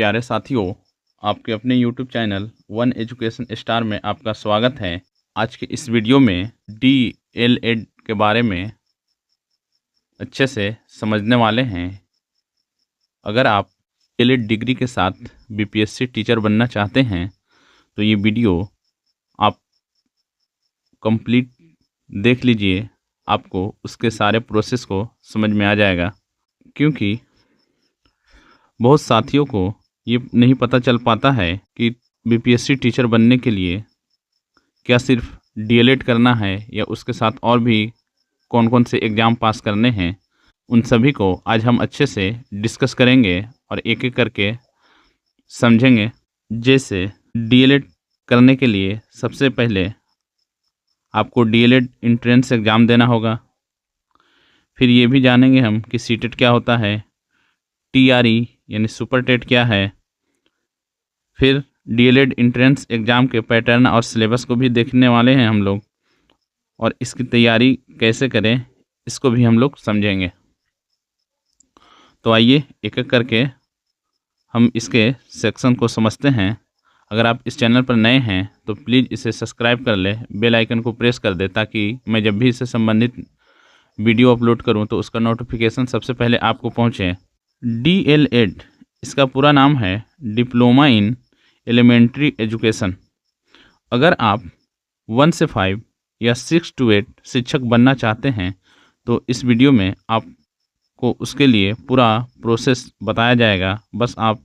प्यारे साथियों, आपके अपने YouTube channel one education star में आपका स्वागत है। आज के इस वीडियो में DLED के बारे में अच्छे से समझने वाले हैं। अगर आप DLED डिग्री के साथ BPSC टीचर बनना चाहते हैं तो ये वीडियो आप कंप्लीट देख लीजिए, आपको उसके सारे प्रोसेस को समझ में आ जाएगा। क्योंकि बहुत साथियों को ये नहीं पता चल पाता है कि BPSC टीचर बनने के लिए क्या सिर्फ DLED करना है या उसके साथ और भी कौन कौन से एग्ज़ाम पास करने हैं। उन सभी को आज हम अच्छे से डिस्कस करेंगे और एक एक करके समझेंगे। जैसे DLED करने के लिए सबसे पहले आपको DLED एंट्रेंस एग्ज़ाम देना होगा। फिर ये भी जानेंगे हम कि CTET क्या होता है, TRE यानी सुपर टेट क्या है। फिर DLED एंट्रेंस एग्ज़ाम के पैटर्न और सिलेबस को भी देखने वाले हैं हम लोग, और इसकी तैयारी कैसे करें इसको भी हम लोग समझेंगे। तो आइए एक एक करके हम इसके सेक्शन को समझते हैं। अगर आप इस चैनल पर नए हैं तो प्लीज़ इसे सब्सक्राइब कर लें, बेल आइकन को प्रेस कर दें ताकि मैं जब भी इससे संबंधित वीडियो अपलोड करूं तो उसका नोटिफिकेशन सबसे पहले आपको पहुंचे। DLED इसका पूरा नाम है डिप्लोमा इन एलिमेंट्री एजुकेशन। अगर आप 1 से 5 या 6 to 8 शिक्षक बनना चाहते हैं तो इस वीडियो में आपको उसके लिए पूरा प्रोसेस बताया जाएगा, बस आप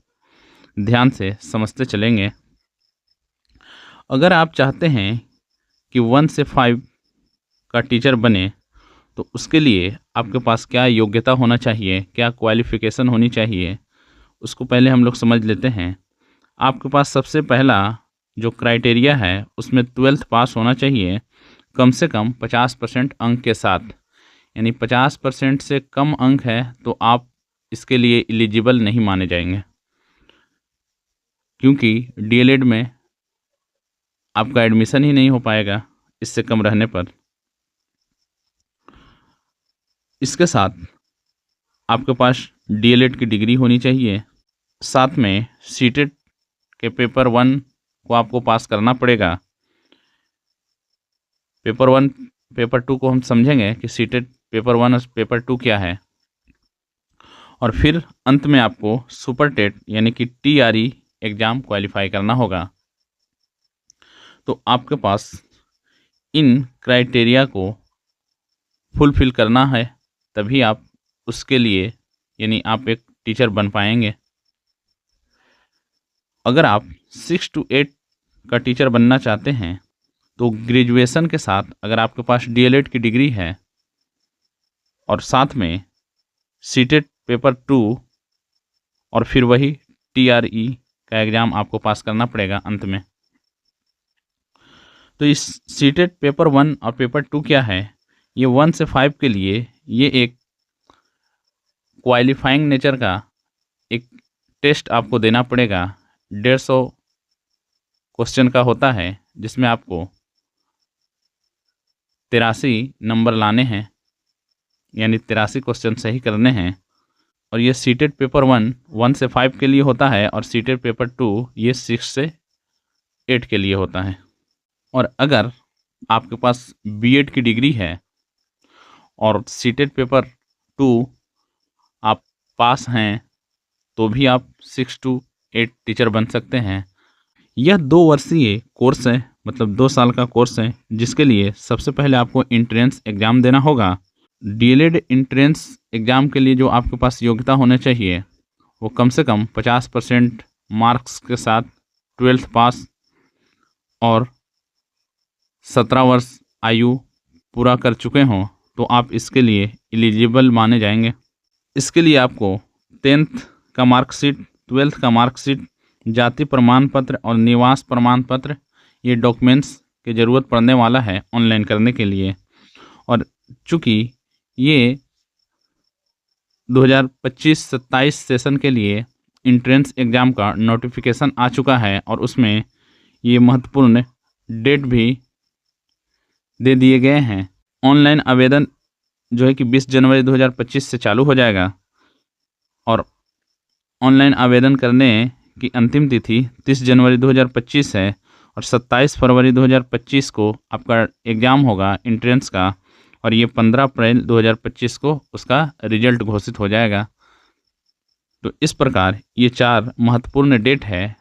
ध्यान से समझते चलेंगे। अगर आप चाहते हैं कि 1 से 5 का टीचर बने तो उसके लिए आपके पास क्या योग्यता होना चाहिए, क्या क्वालिफ़िकेशन होनी चाहिए, उसको पहले हम लोग समझ लेते हैं। आपके पास सबसे पहला जो क्राइटेरिया है उसमें 12th पास होना चाहिए, कम से कम 50% अंक के साथ। यानी 50% से कम अंक है तो आप इसके लिए एलिजिबल नहीं माने जाएंगे, क्योंकि DLED में आपका एडमिशन ही नहीं हो पाएगा इससे कम रहने पर। इसके साथ आपके पास DLED की डिग्री होनी चाहिए। साथ में CTET के पेपर 1 को आपको पास करना पड़ेगा। पेपर 1 पेपर 2 को हम समझेंगे कि CTET पेपर 1 और पेपर 2 क्या है। और फिर अंत में आपको सुपर टेट यानी कि TRE एग्ज़ाम क्वालिफाई करना होगा। तो आपके पास इन क्राइटेरिया को फुलफ़िल करना है, तभी आप उसके लिए यानी आप एक टीचर बन पाएंगे। अगर आप 6 to 8 का टीचर बनना चाहते हैं तो ग्रेजुएशन के साथ अगर आपके पास DLED की डिग्री है और साथ में CTET पेपर 2 और फिर वही TRE का एग्ज़ाम आपको पास करना पड़ेगा अंत में। तो इस CTET पेपर 1 और पेपर 2 क्या है, ये 1 से 5 के लिए ये एक क्वालिफाइंग नेचर का एक टेस्ट आपको देना पड़ेगा। 150 क्वेश्चन का होता है, जिसमें आपको 83 नंबर लाने हैं, यानी 83 क्वेश्चन सही करने हैं। और ये CTET पेपर 1 से 5 के लिए होता है और CTET पेपर 2 ये 6 से 8 के लिए होता है। और अगर आपके पास BEd की डिग्री है और CTET पेपर 2 आप पास हैं तो भी आप 6 to 8 टीचर बन सकते हैं। यह 2 वर्षीय कोर्स है, मतलब 2 साल का कोर्स है, जिसके लिए सबसे पहले आपको एंट्रेंस एग्ज़ाम देना होगा। DLED एंट्रेंस एग्ज़ाम के लिए जो आपके पास योग्यता होना चाहिए वो कम से कम 50% मार्क्स के साथ 12th पास और 17 वर्ष आयु पूरा कर चुके हों तो आप इसके लिए एलिजिबल माने जाएंगे। इसके लिए आपको 10th का मार्कशीट, 12th का मार्कशीट, जाति प्रमाण पत्र और निवास प्रमाण पत्र, ये डॉक्यूमेंट्स की ज़रूरत पड़ने वाला है ऑनलाइन करने के लिए। और चूँकि ये 2025-27 सेशन के लिए एंट्रेंस एग्ज़ाम का नोटिफिकेशन आ चुका है और उसमें ये महत्वपूर्ण डेट भी दे दिए गए हैं। ऑनलाइन आवेदन जो है कि 20 जनवरी 2025 से चालू हो जाएगा। और ऑनलाइन आवेदन करने की अंतिम तिथि 30 जनवरी 2025 है और 27 फरवरी 2025 को आपका एग्ज़ाम होगा एंट्रेंस का, और ये 15 अप्रैल 2025 को उसका रिजल्ट घोषित हो जाएगा। तो इस प्रकार ये 4 महत्वपूर्ण डेट है।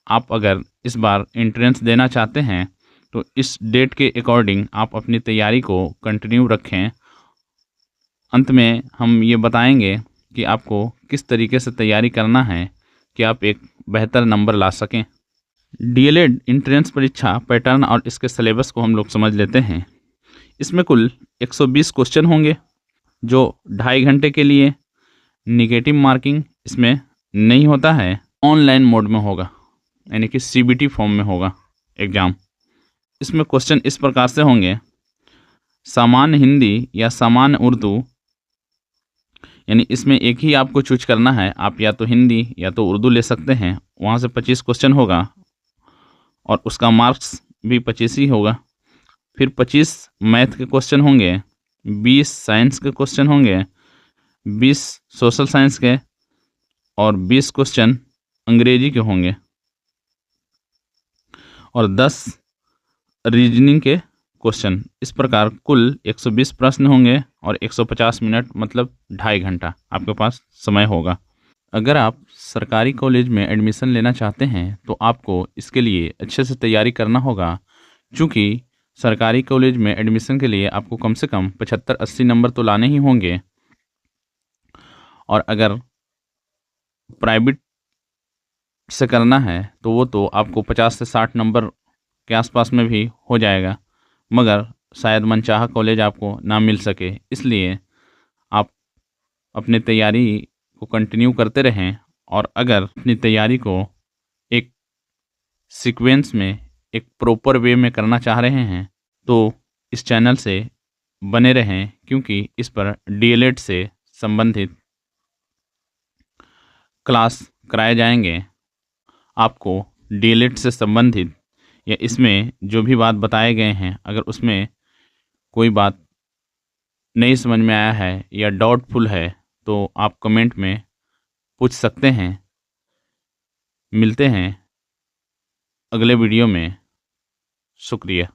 आप अगर इस बार एंट्रेंस देना चाहते हैं तो इस डेट के अकॉर्डिंग आप अपनी तैयारी को कंटिन्यू रखें। अंत में हम ये बताएंगे कि आपको किस तरीके से तैयारी करना है कि आप एक बेहतर नंबर ला सकें। डीएलएड एंट्रेंस परीक्षा पैटर्न और इसके सिलेबस को हम लोग समझ लेते हैं। इसमें कुल 120 क्वेश्चन होंगे जो 2.5 घंटे के लिए। निगेटिव मार्किंग इसमें नहीं होता है, ऑनलाइन मोड में होगा, यानी कि सीबीटी फॉर्म में होगा एग्ज़ाम। इसमें क्वेश्चन इस प्रकार से होंगे: सामान्य हिंदी या सामान्य उर्दू, यानी इसमें एक ही आपको चूज करना है, आप या तो हिंदी या तो उर्दू ले सकते हैं। वहाँ से 25 क्वेश्चन होगा और उसका मार्क्स भी 25 ही होगा। फिर 25 मैथ के क्वेश्चन होंगे, 20 साइंस के क्वेश्चन होंगे, 20 सोशल साइंस के और 20 क्वेश्चन अंग्रेजी के होंगे और 10 रीजनिंग के क्वेश्चन। इस प्रकार कुल 120 प्रश्न होंगे और 150 मिनट, मतलब 2.5 घंटा आपके पास समय होगा। अगर आप सरकारी कॉलेज में एडमिशन लेना चाहते हैं तो आपको इसके लिए अच्छे से तैयारी करना होगा, क्योंकि सरकारी कॉलेज में एडमिशन के लिए आपको कम से कम 75-80 नंबर तो लाने ही होंगे, और अगर प्राइवेट से करना है तो वो तो आपको 50 से 60 नंबर के आसपास में भी हो जाएगा, मगर शायद मनचाहा कॉलेज आपको ना मिल सके। इसलिए आप अपनी तैयारी को कंटिन्यू करते रहें, और अगर अपनी तैयारी को एक सीक्वेंस में, एक प्रॉपर वे में करना चाह रहे हैं तो इस चैनल से बने रहें, क्योंकि इस पर डीएलएड से संबंधित क्लास कराए जाएंगे। आपको डीएलएड से संबंधित या इसमें जो भी बात बताए गए हैं, अगर उसमें कोई बात नहीं समझ में आया है या डाउटफुल है तो आप कमेंट में पूछ सकते हैं। मिलते हैं अगले वीडियो में। शुक्रिया।